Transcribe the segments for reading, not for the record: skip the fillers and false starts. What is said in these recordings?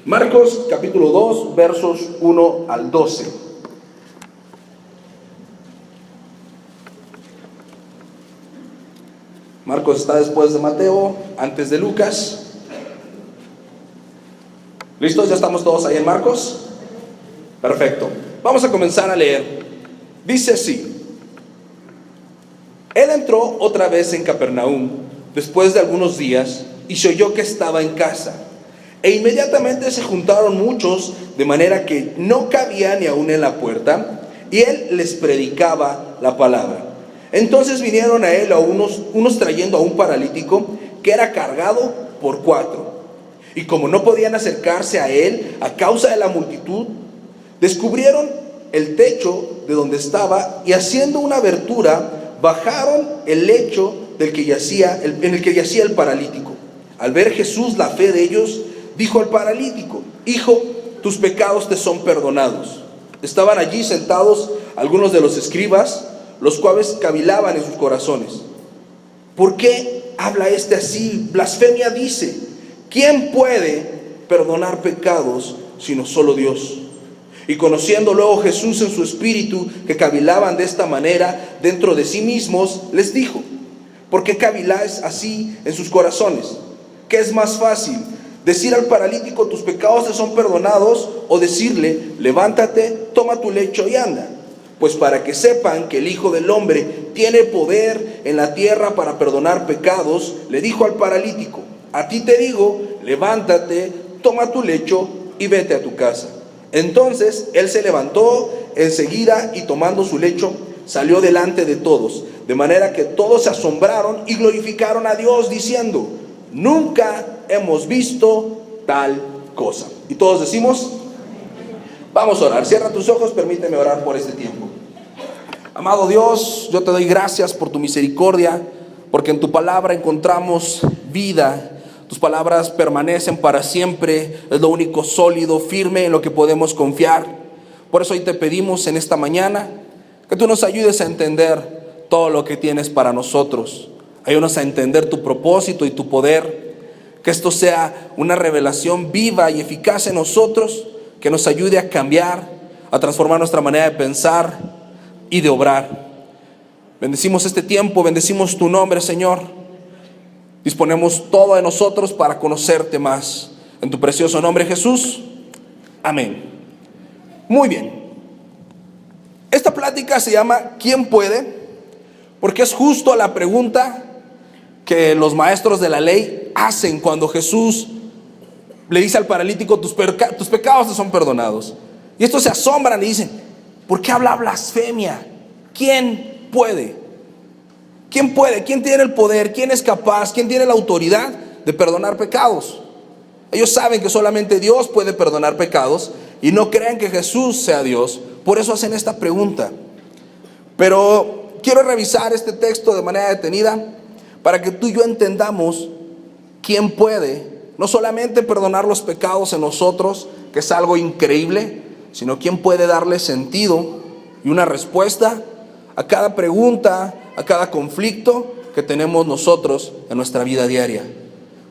Marcos capítulo 2, versos 1 al 12. Marcos está después de Mateo, antes de Lucas. ¿Listos? ¿Ya estamos todos ahí en Marcos? Perfecto. Vamos a comenzar a leer. Dice así: Él entró otra vez en Capernaum después de algunos días y se oyó que estaba en casa. E inmediatamente se juntaron muchos, de manera que no cabía ni aún en la puerta, y él les predicaba la palabra. Entonces vinieron a él unos trayendo a un paralítico que era cargado por 4. Y como no podían acercarse a él a causa de la multitud, descubrieron el techo de donde estaba, y haciendo una abertura, bajaron el lecho en el que yacía el paralítico. Al ver Jesús la fe de ellos, dijo al paralítico: Hijo, tus pecados te son perdonados. Estaban allí sentados algunos de los escribas, los cuales cavilaban en sus corazones: ¿por qué habla este así? Blasfemia dice. ¿Quién puede perdonar pecados sino solo Dios? Y conociendo luego Jesús en su espíritu que cavilaban de esta manera dentro de sí mismos, les dijo: ¿por qué caviláis así en sus corazones? ¿Qué es más fácil? ¿Decir al paralítico: tus pecados te son perdonados? ¿O decirle: levántate, toma tu lecho y anda? Pues para que sepan que el Hijo del Hombre tiene poder en la tierra para perdonar pecados, le dijo al paralítico: a ti te digo, levántate, toma tu lecho y vete a tu casa. Entonces él se levantó enseguida y tomando su lecho salió delante de todos, de manera que todos se asombraron y glorificaron a Dios diciendo: nunca hemos visto tal cosa. Y todos decimos: vamos a orar. Cierra tus ojos, permíteme orar por este tiempo. Amado Dios, yo te doy gracias por tu misericordia, porque en tu palabra encontramos vida. Tus palabras permanecen para siempre, es lo único sólido, firme en lo que podemos confiar. Por eso hoy te pedimos en esta mañana que tú nos ayudes a entender todo lo que tienes para nosotros. Ayúdanos a entender tu propósito y tu poder, que esto sea una revelación viva y eficaz en nosotros, que nos ayude a cambiar, a transformar nuestra manera de pensar y de obrar. Bendecimos este tiempo, bendecimos tu nombre, Señor. Disponemos todo de nosotros para conocerte más. En tu precioso nombre, Jesús. Amén. Muy bien. Esta plática se llama ¿quién puede? Porque es justo la pregunta que los maestros de la ley hacen cuando Jesús le dice al paralítico: tus pecados te son perdonados. Y estos se asombran y dicen: ¿por qué habla blasfemia? ¿Quién puede? ¿Quién puede? ¿Quién tiene el poder? ¿Quién es capaz? ¿Quién tiene la autoridad de perdonar pecados? Ellos saben que solamente Dios puede perdonar pecados y no creen que Jesús sea Dios. Por eso hacen esta pregunta. Pero quiero revisar este texto de manera detenida para que tú y yo entendamos quién puede no solamente perdonar los pecados en nosotros, que es algo increíble, sino quién puede darle sentido y una respuesta a cada pregunta, a cada conflicto que tenemos nosotros en nuestra vida diaria.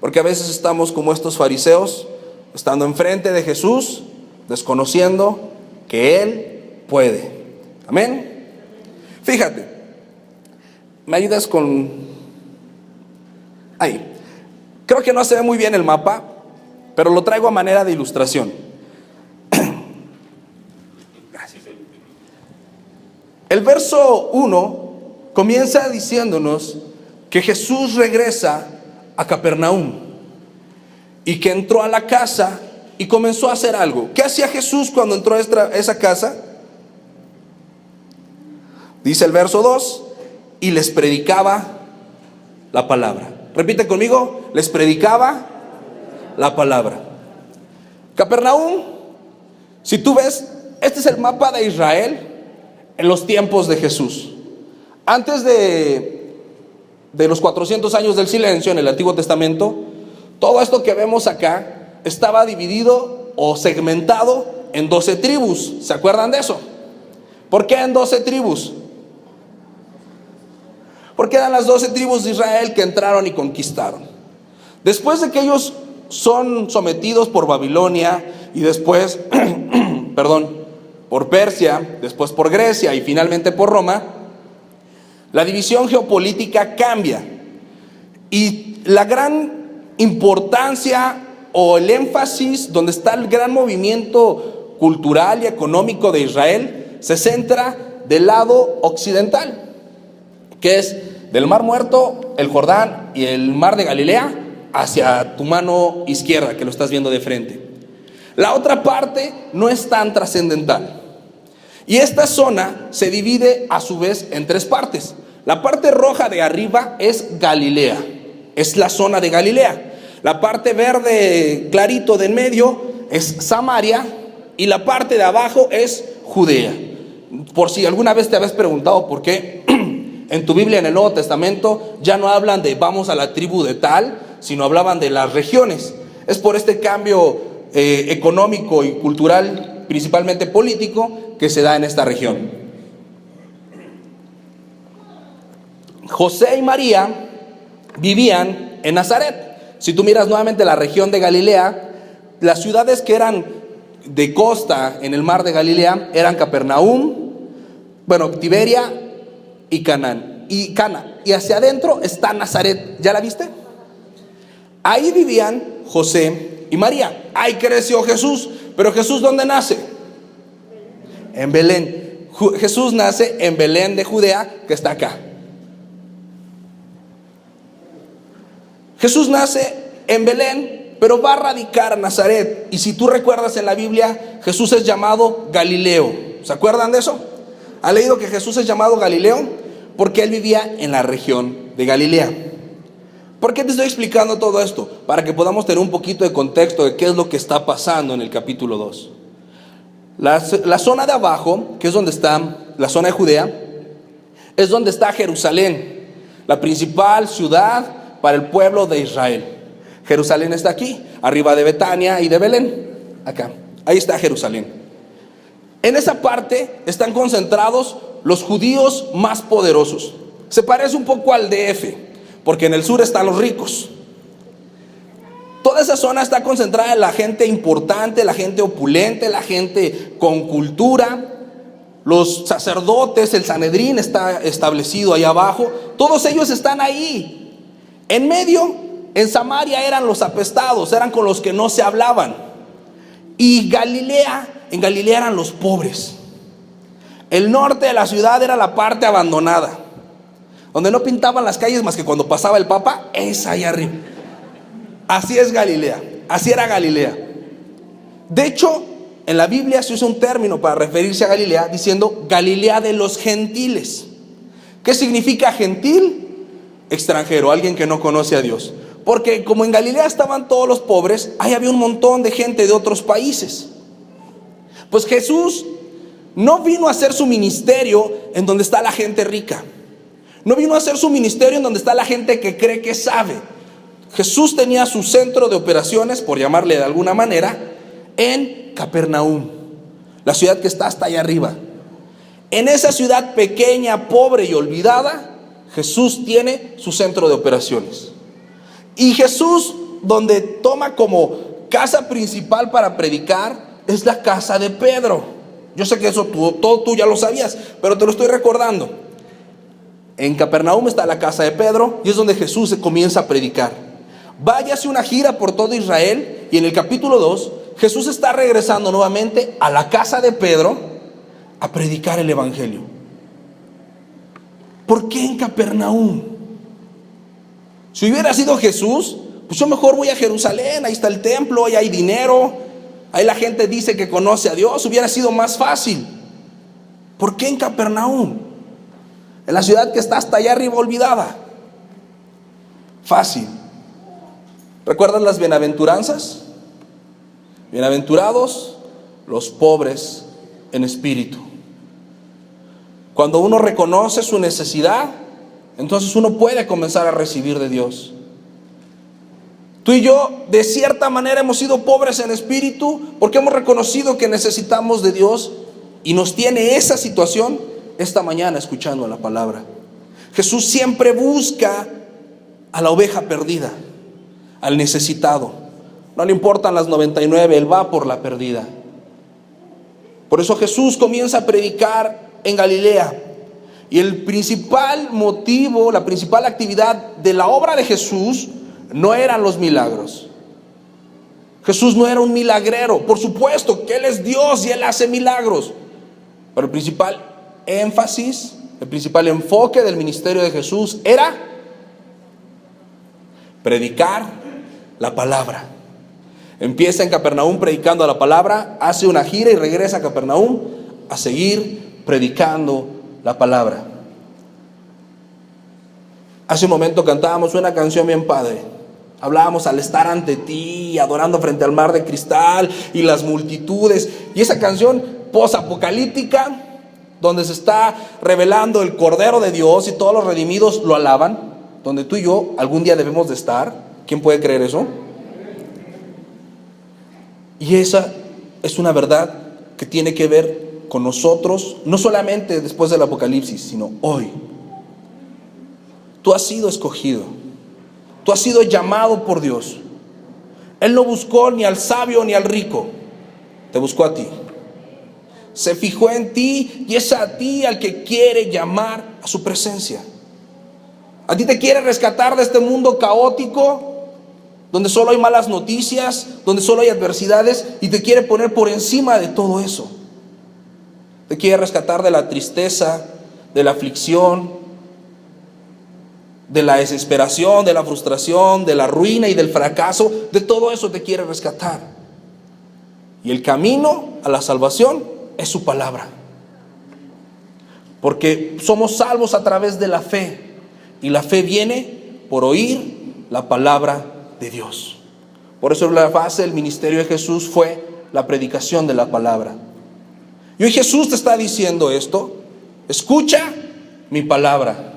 Porque a veces estamos como estos fariseos, estando enfrente de Jesús, desconociendo que Él puede. Amén. Fíjate, ¿me ayudas con...? Ahí. Creo que no se ve muy bien el mapa, pero lo traigo a manera de ilustración. Gracias. El verso 1 comienza diciéndonos que Jesús regresa a Capernaum y que entró a la casa y comenzó a hacer algo. ¿Qué hacía Jesús cuando entró a esa casa? Dice el verso 2: y les predicaba la palabra. Repite conmigo: les predicaba la palabra. Capernaum, si tú ves, este es el mapa de Israel en los tiempos de Jesús. Antes de los 400 años del silencio en el Antiguo Testamento, todo esto que vemos acá estaba dividido o segmentado en 12 tribus. ¿Se acuerdan de eso? ¿Por qué en 12 tribus? Porque eran las 12 tribus de Israel que entraron y conquistaron. Después de que ellos son sometidos por Babilonia y después, por Persia, después por Grecia y finalmente por Roma, la división geopolítica cambia. Y la gran importancia o el énfasis donde está el gran movimiento cultural y económico de Israel se centra del lado occidental, que es del Mar Muerto, el Jordán y el Mar de Galilea, hacia tu mano izquierda, que lo estás viendo de frente. La otra parte no es tan trascendental. Y esta zona se divide a su vez en tres partes. La parte roja de arriba es Galilea, es la zona de Galilea. La parte verde clarito de en medio es Samaria y la parte de abajo es Judea. Por si alguna vez te habías preguntado por qué en tu Biblia en el Nuevo Testamento ya no hablan de vamos a la tribu de tal, sino hablaban de las regiones. Es por este cambio económico y cultural, principalmente político, que se da en esta región. José y María vivían en Nazaret. Si tú miras nuevamente la región de Galilea, las ciudades que eran de costa en el mar de Galilea eran Capernaum, Tiberia y Cana. Y hacia adentro está Nazaret. ¿Ya la viste? Ahí vivían José y María. Ahí creció Jesús. Pero Jesús, ¿dónde nace? En Belén. Jesús nace en Belén de Judea, que está acá. Jesús nace en Belén, pero va a radicar a Nazaret. Y si tú recuerdas en la Biblia, Jesús es llamado Galileo. ¿Se acuerdan de eso? ¿Ha leído que Jesús es llamado Galileo? Porque él vivía en la región de Galilea. ¿Por qué te estoy explicando todo esto? Para que podamos tener un poquito de contexto de qué es lo que está pasando en el capítulo 2. La zona de abajo, que es donde está la zona de Judea, es donde está Jerusalén, la principal ciudad para el pueblo de Israel. Jerusalén está aquí, arriba de Betania y de Belén. Acá, ahí está Jerusalén. En esa parte están concentrados los judíos más poderosos. Se parece un poco al DF, porque en el sur están los ricos. Toda esa zona está concentrada en la gente importante, la gente opulente, la gente con cultura. Los sacerdotes, el Sanedrín está establecido ahí abajo. Todos ellos están ahí. En medio, en Samaria eran los apestados, eran con los que no se hablaban. Y en Galilea eran los pobres. El norte de la ciudad era la parte abandonada, donde no pintaban las calles más que cuando pasaba el Papa, es ahí arriba. Así es Galilea, así era Galilea. De hecho, en la Biblia se usa un término para referirse a Galilea diciendo Galilea de los gentiles. ¿Qué significa gentil? Extranjero, alguien que no conoce a Dios. Porque como en Galilea estaban todos los pobres, ahí había un montón de gente de otros países. Pues Jesús no vino a hacer su ministerio en donde está la gente rica. No vino a hacer su ministerio en donde está la gente que cree que sabe. Jesús tenía su centro de operaciones, por llamarle de alguna manera, en Capernaum, la ciudad que está hasta allá arriba. En esa ciudad pequeña, pobre y olvidada, Jesús tiene su centro de operaciones. Y Jesús, donde toma como casa principal para predicar, es la casa de Pedro. Yo sé que eso todo tú ya lo sabías, pero te lo estoy recordando. En Capernaum está la casa de Pedro y es donde Jesús se comienza a predicar. Váyase una gira por todo Israel y en el capítulo 2, Jesús está regresando nuevamente a la casa de Pedro a predicar el evangelio. ¿Por qué en Capernaum? Si hubiera sido Jesús, pues yo mejor voy a Jerusalén, ahí está el templo, ahí hay dinero, ahí la gente dice que conoce a Dios, hubiera sido más fácil. ¿Por qué en Capernaum? En la ciudad que está hasta allá arriba olvidada. Fácil. ¿Recuerdas las bienaventuranzas? Bienaventurados los pobres en espíritu. Cuando uno reconoce su necesidad, entonces uno puede comenzar a recibir de Dios. Tú y yo, de cierta manera, hemos sido pobres en espíritu porque hemos reconocido que necesitamos de Dios y nos tiene esa situación esta mañana escuchando la palabra. Jesús siempre busca a la oveja perdida, al necesitado, No le importan las 99, él va por la perdida. Por eso Jesús comienza a predicar en Galilea. Y el principal motivo, la principal actividad de la obra de Jesús no eran los milagros. Jesús no era un milagrero. Por supuesto que Él es Dios y Él hace milagros. Pero el principal énfasis, el principal enfoque del ministerio de Jesús era predicar la palabra. Empieza en Capernaum predicando la palabra, hace una gira y regresa a Capernaum a seguir predicando la palabra. Hace un momento cantábamos una canción bien padre. Hablábamos al estar ante ti, adorando frente al mar de cristal y las multitudes. Y esa canción posapocalíptica, donde se está revelando el Cordero de Dios y todos los redimidos lo alaban, donde tú y yo algún día debemos de estar. ¿Quién puede creer eso? Y esa es una verdad que tiene que ver con nosotros, no solamente después del Apocalipsis, sino hoy. Tú has sido escogido, tú has sido llamado por Dios. Él no buscó ni al sabio ni al rico, te buscó a ti. Se fijó en ti y es a ti al que quiere llamar a su presencia. A ti te quiere rescatar de este mundo caótico, donde solo hay malas noticias, donde solo hay adversidades, y te quiere poner por encima de todo eso. Te quiere rescatar de la tristeza, de la aflicción, de la desesperación, de la frustración, de la ruina y del fracaso. De todo eso te quiere rescatar. Y el camino a la salvación es su palabra. Porque somos salvos a través de la fe. Y la fe viene por oír la palabra de Dios. Por eso la base del ministerio de Jesús fue la predicación de la palabra. Y hoy Jesús te está diciendo esto: escucha mi palabra,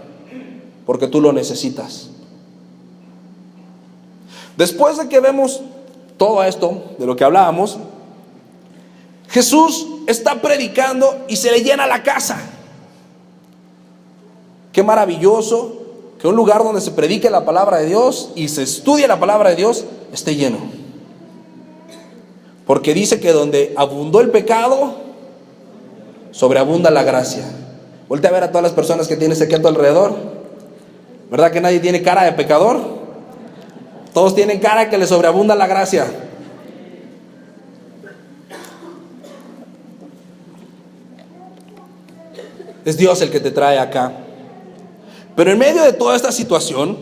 porque tú lo necesitas. Después de que vemos todo esto de lo que hablábamos, Jesús está predicando y se le llena la casa. Qué maravilloso que un lugar donde se predique la palabra de Dios y se estudie la palabra de Dios esté lleno. Porque dice que donde abundó el pecado, sobreabunda la gracia. Voltea a ver a todas las personas que tienes aquí a tu alrededor. ¿Verdad que nadie tiene cara de pecador? Todos tienen cara que le sobreabunda la gracia. Es Dios el que te trae acá. Pero en medio de toda esta situación,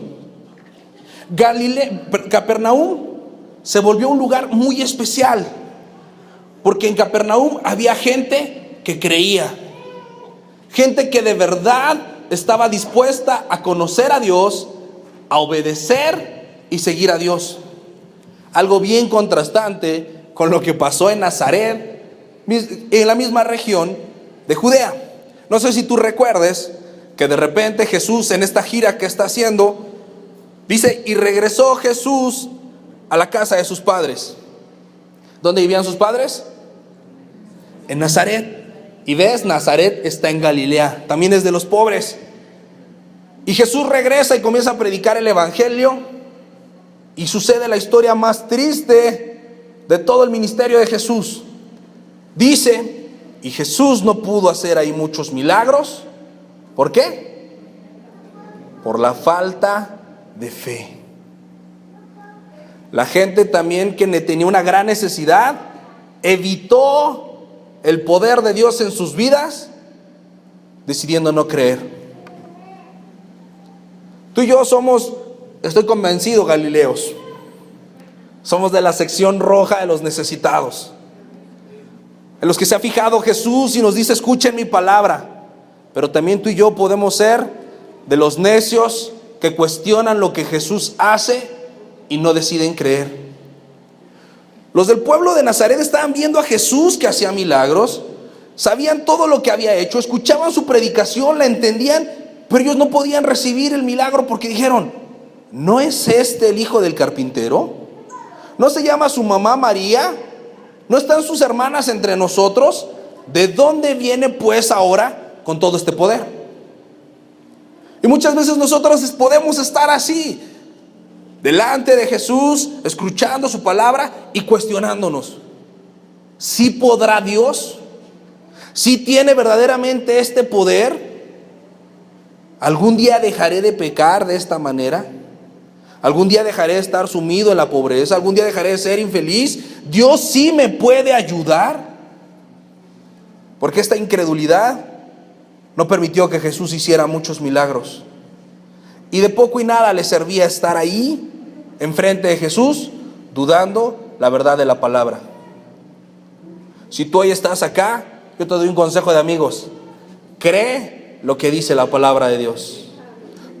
Capernaum se volvió un lugar muy especial. Porque en Capernaum había gente que creía. Gente que de verdad estaba dispuesta a conocer a Dios, a obedecer y seguir a Dios. Algo bien contrastante con lo que pasó en Nazaret, en la misma región de Judea. No sé si tú recuerdes que de repente Jesús, en esta gira que está haciendo, dice: y regresó Jesús a la casa de sus padres. ¿Dónde vivían sus padres? En Nazaret. Y ves, Nazaret está en Galilea, también es de los pobres. Y Jesús regresa y comienza a predicar el evangelio, y sucede la historia más triste de todo el ministerio de Jesús. Dice: y Jesús no pudo hacer ahí muchos milagros. ¿Por qué? Por la falta de fe. La gente también, que tenía una gran necesidad, evitó el poder de Dios en sus vidas, decidiendo no creer. Tú y yo somos, estoy convencido, galileos. Somos de la sección roja de los necesitados, en los que se ha fijado Jesús y nos dice: escuchen mi palabra. Pero también tú y yo podemos ser de los necios que cuestionan lo que Jesús hace y no deciden creer. Los del pueblo de Nazaret estaban viendo a Jesús que hacía milagros, sabían todo lo que había hecho, escuchaban su predicación, la entendían, pero ellos no podían recibir el milagro porque dijeron: ¿no es este el hijo del carpintero? ¿No se llama su mamá María? ¿No están sus hermanas entre nosotros? ¿De dónde viene pues ahora con todo este poder? Y muchas veces nosotros podemos estar así, delante de Jesús, escuchando su palabra y cuestionándonos. ¿Sí podrá Dios? ¿Sí tiene verdaderamente este poder? ¿Algún día dejaré de pecar de esta manera? ¿Algún día dejaré de estar sumido en la pobreza? ¿Algún día dejaré de ser infeliz? ¿Dios sí me puede ayudar? Porque esta incredulidad no permitió que Jesús hiciera muchos milagros. Y de poco y nada le servía estar ahí, enfrente de Jesús, dudando la verdad de la palabra. Si tú hoy estás acá, yo te doy un consejo de amigos. Cree lo que dice la palabra de Dios.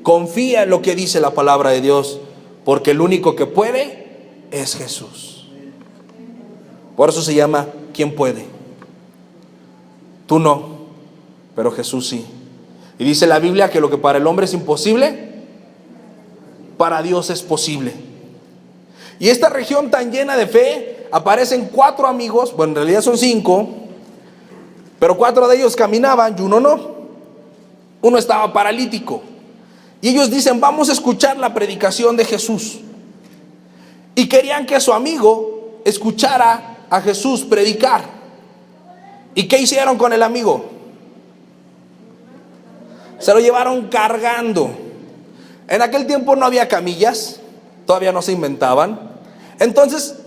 Confía en lo que dice la palabra de Dios, porque el único que puede es Jesús. Por eso se llama ¿quién puede? Tú no, pero Jesús sí. Y dice la Biblia que lo que para el hombre es imposible, para Dios es posible. Y esta región tan llena de fe, aparecen 4 amigos, bueno, en realidad son 5, pero 4 de ellos caminaban y uno no. Uno estaba paralítico. Y ellos dicen, vamos a escuchar la predicación de Jesús. Y querían que su amigo escuchara a Jesús predicar. ¿Y qué hicieron con el amigo? Se lo llevaron cargando. En aquel tiempo no había camillas, todavía no se inventaban. Entonces,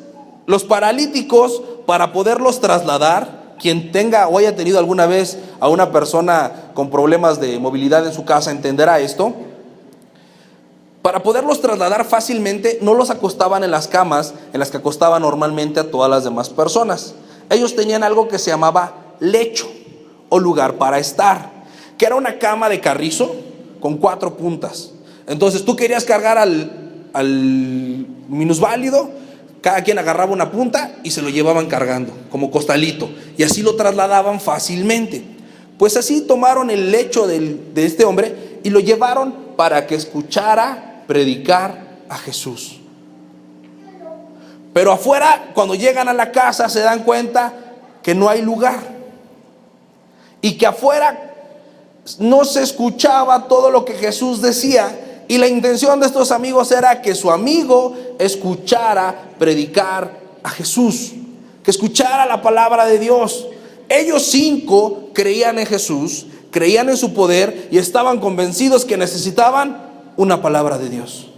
los paralíticos, para poderlos trasladar, quien tenga o haya tenido alguna vez a una persona con problemas de movilidad en su casa entenderá esto. Para poderlos trasladar fácilmente, no los acostaban en las camas en las que acostaban normalmente a todas las demás personas. Ellos tenían algo que se llamaba lecho o lugar para estar, que era una cama de carrizo con 4 puntas. Entonces tú querías cargar al minusválido, cada quien agarraba una punta y se lo llevaban cargando como costalito, y así lo trasladaban fácilmente. Pues así tomaron el lecho de este hombre y lo llevaron para que escuchara predicar a Jesús. Pero afuera, cuando llegan a la casa, se dan cuenta que no hay lugar y que afuera no se escuchaba todo lo que Jesús decía. Y la intención de estos amigos era que su amigo escuchara predicar a Jesús, que escuchara la palabra de Dios. Ellos 5 creían en Jesús, creían en su poder y estaban convencidos que necesitaban una palabra de Dios.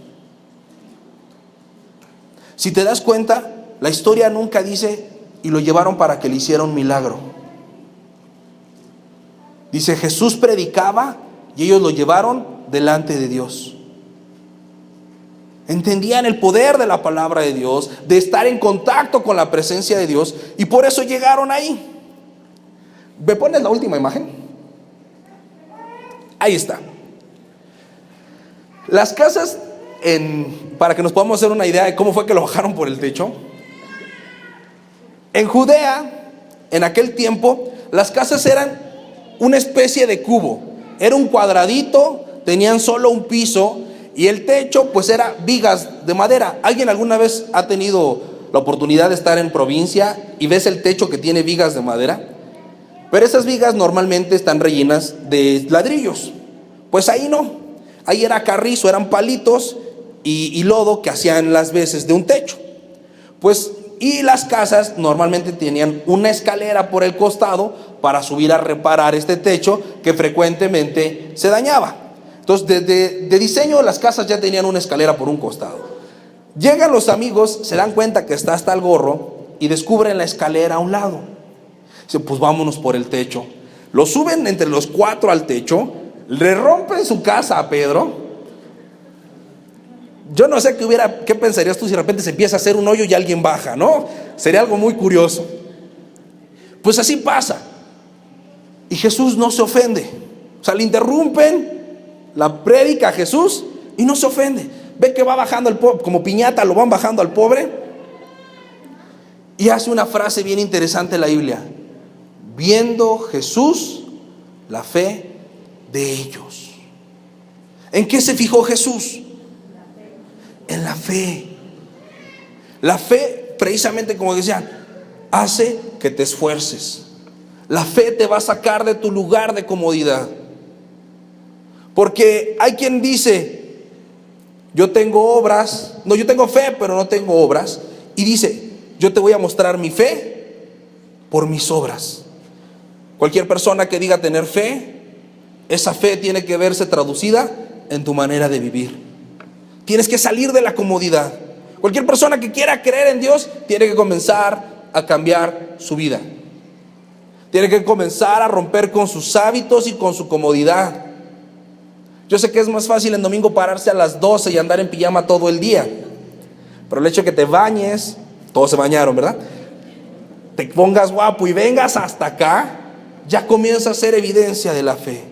Si te das cuenta, la historia nunca dice y lo llevaron para que le hiciera un milagro. Dice, Jesús predicaba y ellos lo llevaron delante de Dios. Entendían el poder de la palabra de Dios, de estar en contacto con la presencia de Dios, y por eso llegaron ahí. ¿Me pones la última imagen? Ahí está. Las casas, para que nos podamos hacer una idea de cómo fue que lo bajaron por el techo. En Judea, en aquel tiempo, las casas eran una especie de cubo. Era un cuadradito, tenían solo un piso, y el techo pues era vigas de madera. ¿Alguien alguna vez ha tenido la oportunidad de estar en provincia y ves el techo que tiene vigas de madera? Pero esas vigas normalmente están rellenas de ladrillos. Pues ahí no, ahí era carrizo, eran palitos y lodo que hacían las veces de un techo. Pues, y las casas normalmente tenían una escalera por el costado para subir a reparar este techo que frecuentemente se dañaba. Entonces, de diseño, las casas ya tenían una escalera por un costado. Llegan los amigos, se dan cuenta que está hasta el gorro y descubren la escalera a un lado. Dicen, pues vámonos por el techo. Lo suben entre los 4 al techo, le rompen su casa a Pedro. Yo no sé qué pensarías tú si de repente se empieza a hacer un hoyo y alguien baja, ¿no? Sería algo muy curioso. Pues así pasa. Y Jesús no se ofende. O sea, le interrumpen la prédica a Jesús y no se ofende. Ve que va bajando el pobre, como piñata lo van bajando al pobre. Y hace una frase bien interesante en la Biblia. Viendo Jesús la fe de ellos. ¿En qué se fijó Jesús? En la fe. La fe, precisamente como decían, hace que te esfuerces. La fe te va a sacar de tu lugar de comodidad. Porque hay quien dice, yo tengo fe, pero no tengo obras. Y dice, yo te voy a mostrar mi fe por mis obras. Cualquier persona que diga tener fe, esa fe tiene que verse traducida en tu manera de vivir. Tienes que salir de la comodidad. Cualquier persona que quiera creer en Dios tiene que comenzar a cambiar su vida. Tiene que comenzar a romper con sus hábitos y con su comodidad. Yo sé que es más fácil en domingo pararse a las 12 y andar en pijama todo el día, pero el hecho de que te bañes, todos se bañaron, ¿verdad? Te pongas guapo y vengas hasta acá, ya comienza a ser evidencia de la fe.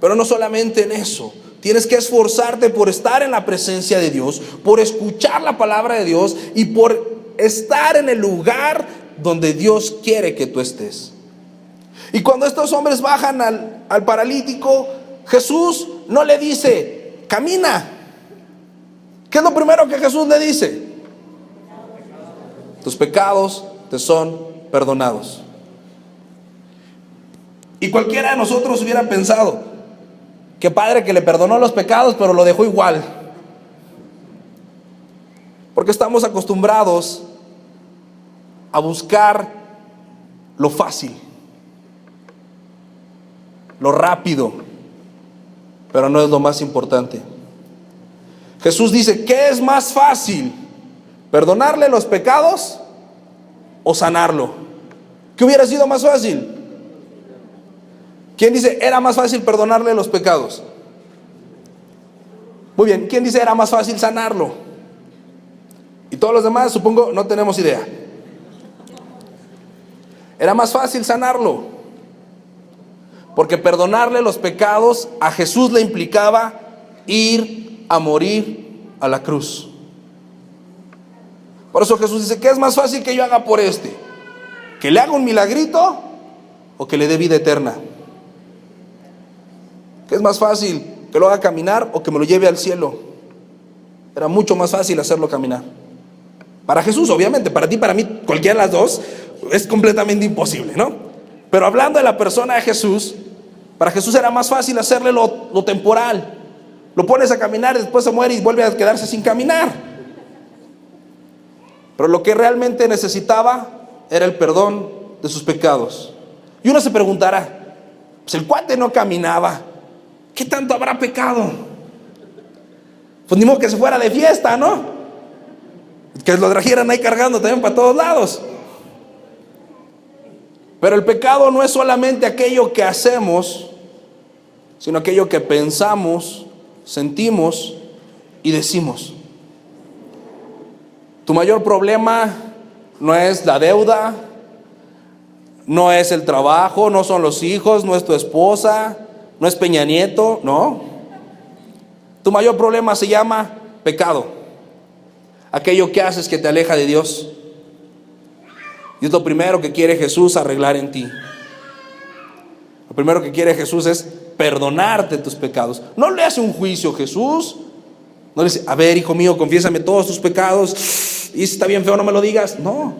Pero no solamente en eso, tienes que esforzarte por estar en la presencia de Dios, por escuchar la palabra de Dios y por estar en el lugar donde Dios quiere que tú estés. Y cuando estos hombres bajan al paralítico, Jesús no le dice, camina. ¿Qué es lo primero que Jesús le dice? Tus pecados te son perdonados. Y cualquiera de nosotros hubiera pensado, qué padre que le perdonó los pecados, pero lo dejó igual. Porque estamos acostumbrados a buscar lo fácil, lo rápido, pero no es lo más importante. Jesús dice, ¿qué es más fácil? ¿Perdonarle los pecados o sanarlo? ¿Qué hubiera sido más fácil? ¿Quién dice era más fácil perdonarle los pecados? Muy bien, ¿quién dice era más fácil sanarlo? Y todos los demás, supongo, no tenemos idea. Era más fácil sanarlo, porque perdonarle los pecados a Jesús le implicaba ir a morir a la cruz. Por eso Jesús dice, ¿qué es más fácil que yo haga por este? ¿Que le haga un milagrito o que le dé vida eterna? ¿Qué es más fácil? ¿Que lo haga caminar o que me lo lleve al cielo? Era mucho más fácil hacerlo caminar. Para Jesús, obviamente, para ti, para mí, cualquiera de las dos es completamente imposible, ¿no? Pero hablando de la persona de Jesús, para Jesús era más fácil hacerle lo temporal. Lo pones a caminar y después se muere y vuelve a quedarse sin caminar. Pero lo que realmente necesitaba era el perdón de sus pecados. Y uno se preguntará, pues el cuate no caminaba, ¿qué tanto habrá pecado? Pues ni modo que se fuera de fiesta, ¿no? Que lo trajeran ahí cargando también para todos lados. Pero el pecado no es solamente aquello que hacemos, sino aquello que pensamos, sentimos y decimos. Tu mayor problema no es la deuda, no es el trabajo, no son los hijos, no es tu esposa, no es Peña Nieto, no. Tu mayor problema se llama pecado. Aquello que haces que te aleja de Dios. Y es lo primero que quiere Jesús arreglar en ti. Lo primero que quiere Jesús es perdonarte tus pecados. No le hace un juicio Jesús. No le dice, a ver, hijo mío, confiésame todos tus pecados. Y si está bien feo, no me lo digas. No.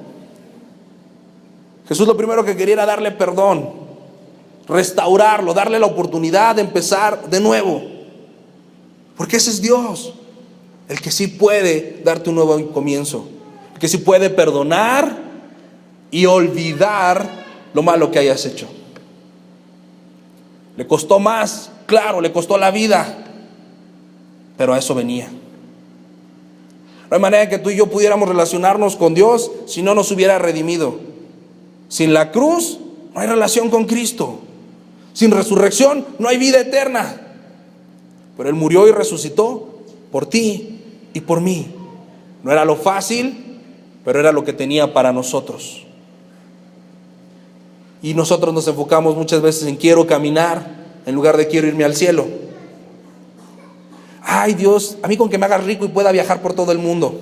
Jesús lo primero que quería era darle perdón, restaurarlo, darle la oportunidad de empezar de nuevo. Porque ese es Dios, el que sí puede darte un nuevo comienzo, el que sí puede perdonar y olvidar lo malo que hayas hecho. Le costó más, claro, le costó la vida, pero a eso venía. No hay manera que tú y yo pudiéramos relacionarnos con Dios si no nos hubiera redimido. Sin la cruz no hay relación con Cristo. Sin resurrección no hay vida eterna. Pero Él murió y resucitó por ti y por mí. No era lo fácil, pero era lo que tenía para nosotros. Y nosotros nos enfocamos muchas veces en quiero caminar en lugar de quiero irme al cielo. Ay Dios, a mí con que me hagas rico y pueda viajar por todo el mundo.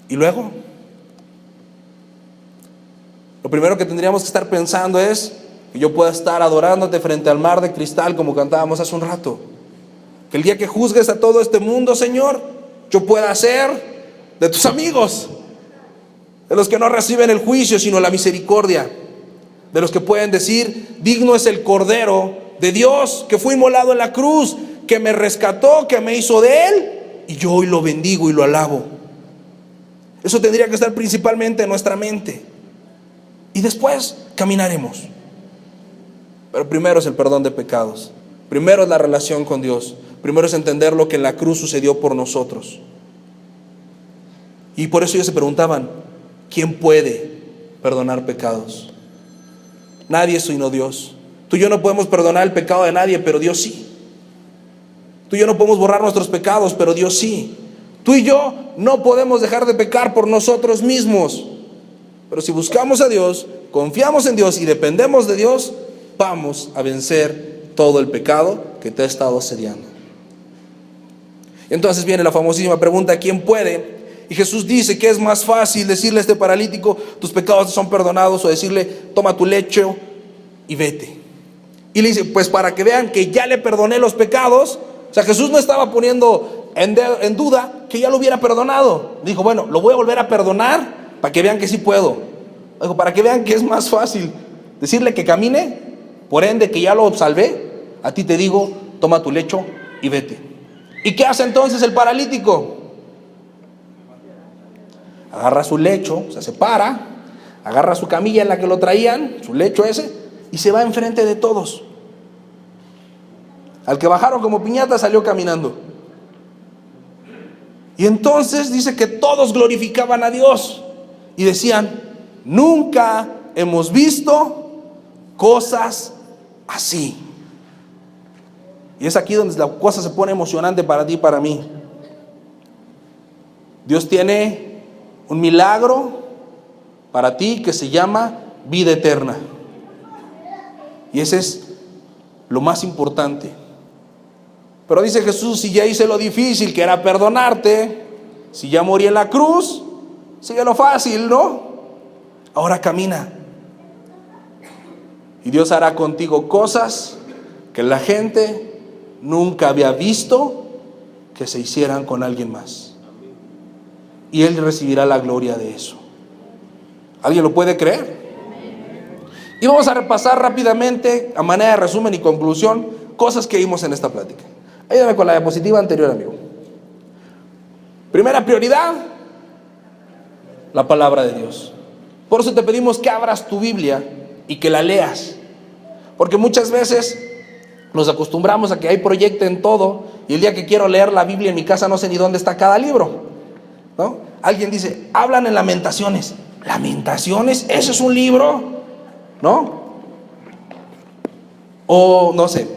¿Y luego? Lo primero que tendríamos que estar pensando es que yo pueda estar adorándote frente al mar de cristal como cantábamos hace un rato. Que el día que juzgues a todo este mundo, Señor, yo pueda ser de tus amigos, de los que no reciben el juicio sino la misericordia, de los que pueden decir digno es el Cordero de Dios que fue inmolado en la cruz, que me rescató, que me hizo de Él, y yo hoy lo bendigo y lo alabo. Eso tendría que estar principalmente en nuestra mente. Y después caminaremos. Pero primero es el perdón de pecados. Primero es la relación con Dios. Primero es entender lo que en la cruz sucedió por nosotros. Y por eso ellos se preguntaban, ¿quién puede perdonar pecados? Nadie sino Dios. Tú y yo no podemos perdonar el pecado de nadie, pero Dios sí. Tú y yo no podemos borrar nuestros pecados, pero Dios sí. Tú y yo no podemos dejar de pecar por nosotros mismos. Pero si buscamos a Dios, confiamos en Dios y dependemos de Dios, vamos a vencer todo el pecado que te ha estado asediando. Entonces viene la famosísima pregunta, ¿quién puede? Y Jesús dice que es más fácil decirle a este paralítico, tus pecados son perdonados, o decirle, toma tu lecho y vete. Y le dice, pues para que vean que ya le perdoné los pecados. O sea, Jesús no estaba poniendo en duda que ya lo hubiera perdonado. Dijo, bueno, lo voy a volver a perdonar para que vean que sí puedo. Dijo, para que vean que es más fácil decirle que camine, por ende que ya lo salvé. A ti te digo, toma tu lecho y vete. ¿Y qué hace entonces el paralítico? Agarra su lecho, o sea, se para, agarra su camilla en la que lo traían, su lecho ese, y se va enfrente de todos. Al que bajaron como piñata salió caminando. Y entonces dice que todos glorificaban a Dios y decían, nunca hemos visto cosas así. Y es aquí donde la cosa se pone emocionante para ti y para mí. Dios tiene un milagro para ti que se llama vida eterna. Y ese es lo más importante. Pero dice Jesús, si ya hice lo difícil, que era perdonarte, si ya morí en la cruz, sigue lo fácil, ¿no? Ahora camina. Y Dios hará contigo cosas que la gente nunca había visto que se hicieran con alguien más. Y Él recibirá la gloria de eso. ¿Alguien lo puede creer? Y vamos a repasar rápidamente, a manera de resumen y conclusión, cosas que vimos en esta plática. Ayúdame con la diapositiva anterior, amigo. Primera prioridad, la palabra de Dios. Por eso te pedimos que abras tu Biblia y que la leas. Porque muchas veces nos acostumbramos a que hay proyecto en todo, y el día que quiero leer la Biblia en mi casa no sé ni dónde está cada libro, ¿no? Alguien dice, hablan en Lamentaciones. ¿Lamentaciones? ¿Eso es un libro? ¿No? O no sé,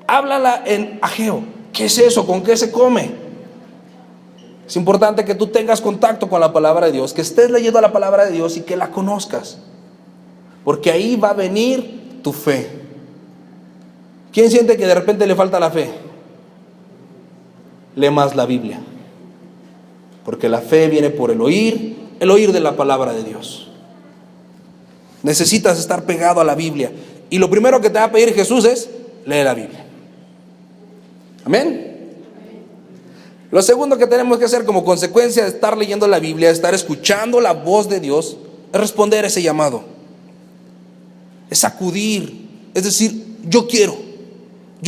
háblala en Ageo. ¿Qué es eso? ¿Con qué se come? Es importante que tú tengas contacto con la palabra de Dios, que estés leyendo la palabra de Dios y que la conozcas, porque ahí va a venir tu fe. ¿Quién siente que de repente le falta la fe? Lee más la Biblia, porque la fe viene por el oír de la palabra de Dios. Necesitas estar pegado a la Biblia, y lo primero que te va a pedir Jesús es lee la Biblia. Amén. Lo segundo que tenemos que hacer como consecuencia de estar leyendo la Biblia, de estar escuchando la voz de Dios, es responder a ese llamado. Es acudir, es decir, yo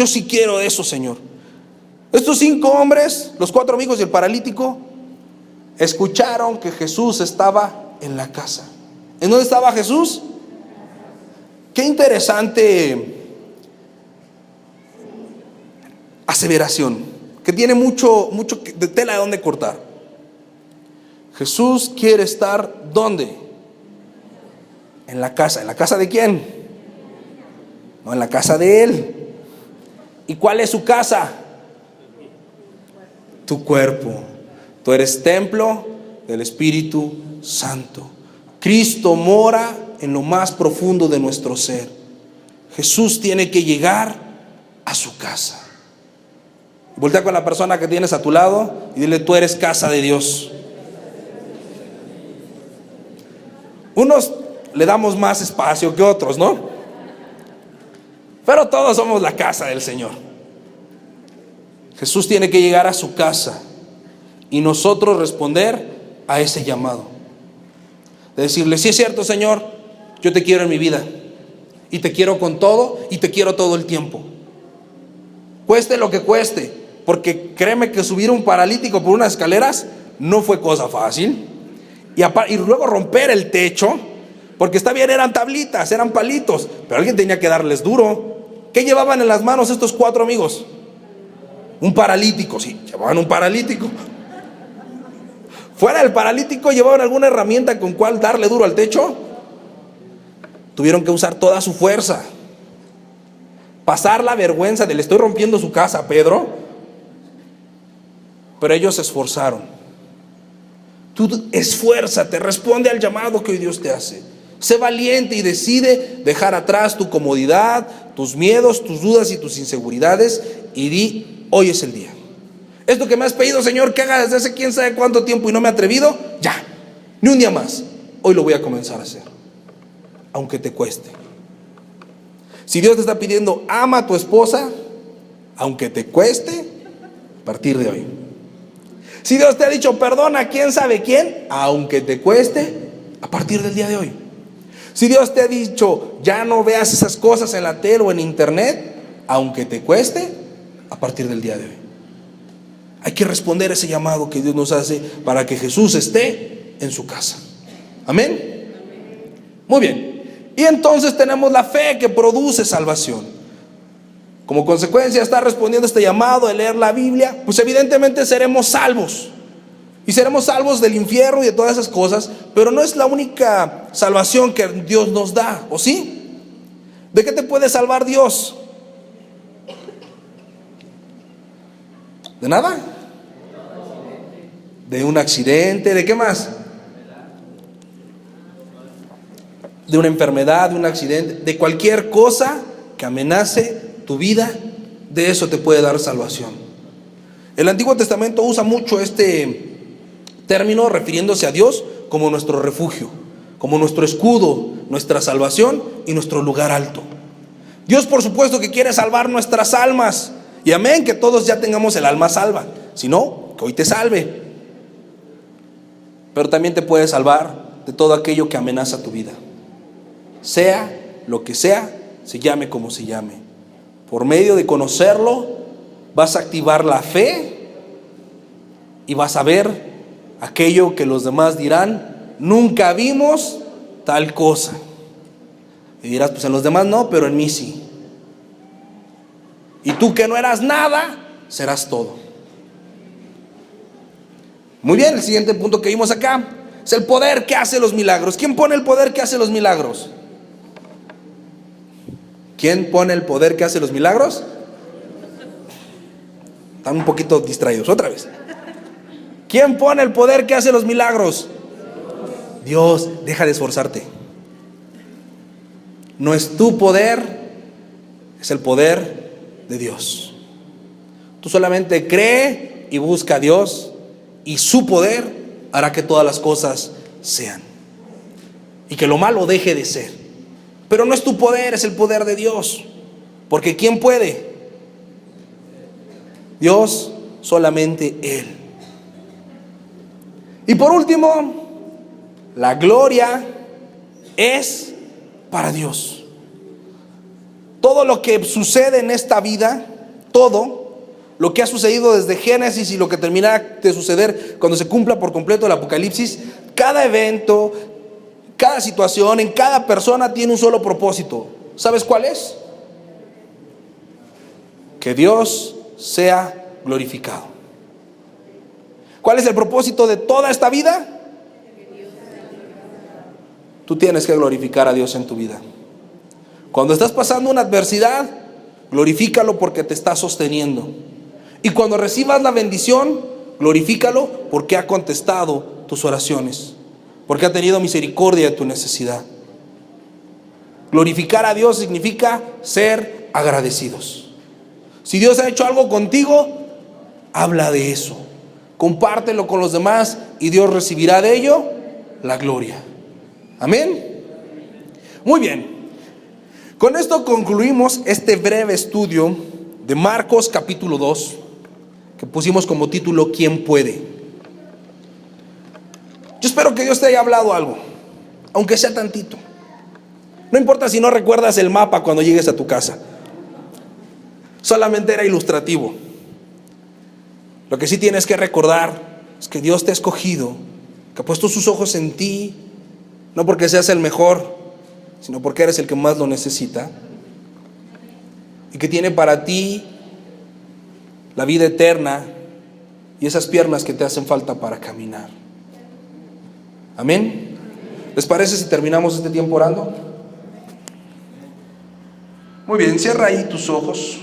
sí quiero eso, Señor. Estos 5 hombres, los 4 amigos y el paralítico, escucharon que Jesús estaba en la casa. ¿En dónde estaba Jesús? Qué interesante aseveración, que tiene mucho de tela de dónde cortar. Jesús quiere estar ¿dónde? En la casa. ¿En la casa de quién? No, en la casa de Él. ¿Y cuál es su casa? Tu cuerpo. Tú eres templo del Espíritu Santo. Cristo mora en lo más profundo de nuestro ser. Jesús tiene que llegar a su casa. Voltea con la persona que tienes a tu lado y dile, tú eres casa de Dios. Unos le damos más espacio que otros, ¿no? Pero todos somos la casa del Señor. Jesús tiene que llegar a su casa y nosotros responder a ese llamado. De decirle, sí es cierto, Señor, yo te quiero en mi vida y te quiero con todo y te quiero todo el tiempo. cueste lo que cueste, porque créeme que subir un paralítico por unas escaleras no fue cosa fácil. Y luego romper el techo, porque está bien, eran tablitas, eran palitos, pero alguien tenía que darles duro. ¿Qué llevaban en las manos estos 4 amigos? Un paralítico, sí, llevaban un paralítico. Fuera del paralítico, ¿llevaban alguna herramienta con cual darle duro al techo? Tuvieron que usar toda su fuerza, pasar la vergüenza de le estoy rompiendo su casa a Pedro, pero ellos se esforzaron. Tú esfuérzate, responde al llamado que hoy Dios te hace. Sé valiente y decide dejar atrás tu comodidad, tus miedos, tus dudas y tus inseguridades y di, hoy es el día. Esto que me has pedido, Señor, que haga desde hace quién sabe cuánto tiempo y no me he atrevido, ya, ni un día más. Hoy lo voy a comenzar a hacer, aunque te cueste. Si Dios te está pidiendo, ama a tu esposa, aunque te cueste, a partir de hoy. Si Dios te ha dicho, perdona a quién sabe quién, aunque te cueste, a partir del día de hoy. Si Dios te ha dicho, ya no veas esas cosas en la tele o en internet, aunque te cueste, a partir del día de hoy. Hay que responder a ese llamado que Dios nos hace para que Jesús esté en su casa. Amén. Muy bien. Y entonces tenemos la fe que produce salvación. Como consecuencia de estar respondiendo a este llamado de leer la Biblia, pues evidentemente seremos salvos. Y seremos salvos del infierno y de todas esas cosas, pero no es la única salvación que Dios nos da, ¿o sí? ¿De qué te puede salvar Dios? ¿De nada? ¿De un accidente? ¿De qué más? De una enfermedad, de un accidente, de cualquier cosa que amenace tu vida, de eso te puede dar salvación. El Antiguo Testamento usa mucho este término refiriéndose a Dios como nuestro refugio, como nuestro escudo, nuestra salvación y nuestro lugar alto. Dios, por supuesto, que quiere salvar nuestras almas, y amén, que todos ya tengamos el alma salva, si no, que hoy te salve. Pero también te puede salvar de todo aquello que amenaza tu vida, sea lo que sea, se llame como se llame. Por medio de conocerlo, vas a activar la fe y vas a ver aquello que los demás dirán, nunca vimos tal cosa. Y dirás, pues en los demás no, pero en mí sí. Y tú que no eras nada, serás todo. Muy bien, el siguiente punto que vimos acá es el poder que hace los milagros. ¿Quién pone el poder que hace los milagros? ¿Quién pone el poder que hace los milagros? Están un poquito distraídos, otra vez. ¿Quién pone el poder que hace los milagros? Dios. Deja de esforzarte. No es tu poder, es el poder de Dios. Tú solamente cree y busca a Dios, y su poder hará que todas las cosas sean y que lo malo deje de ser. Pero no es tu poder, es el poder de Dios. Porque ¿quién puede? Dios, solamente Él. Y por último, la gloria es para Dios. Todo lo que sucede en esta vida, todo lo que ha sucedido desde Génesis y lo que terminará de suceder cuando se cumpla por completo el Apocalipsis, cada evento, cada situación, en cada persona tiene un solo propósito. ¿Sabes cuál es? Que Dios sea glorificado. ¿Cuál es el propósito de toda esta vida? Tú tienes que glorificar a Dios en tu vida. Cuando estás pasando una adversidad, glorifícalo porque te está sosteniendo. Y cuando recibas la bendición, glorifícalo porque ha contestado tus oraciones, porque ha tenido misericordia de tu necesidad. Glorificar a Dios significa ser agradecidos. Si Dios ha hecho algo contigo, habla de eso, compártelo con los demás y Dios recibirá de ello la gloria. Amén. Muy bien. Con esto concluimos este breve estudio de Marcos capítulo 2, que pusimos como título ¿Quién puede? Yo espero que Dios te haya hablado algo, aunque sea tantito. No importa si no recuerdas el mapa cuando llegues a tu casa. Solamente era ilustrativo. Lo que sí tienes que recordar es que Dios te ha escogido, que ha puesto sus ojos en ti, no porque seas el mejor, sino porque eres el que más lo necesita, y que tiene para ti la vida eterna y esas piernas que te hacen falta para caminar. Amén. ¿Les parece si terminamos este tiempo orando? Muy bien, cierra ahí tus ojos.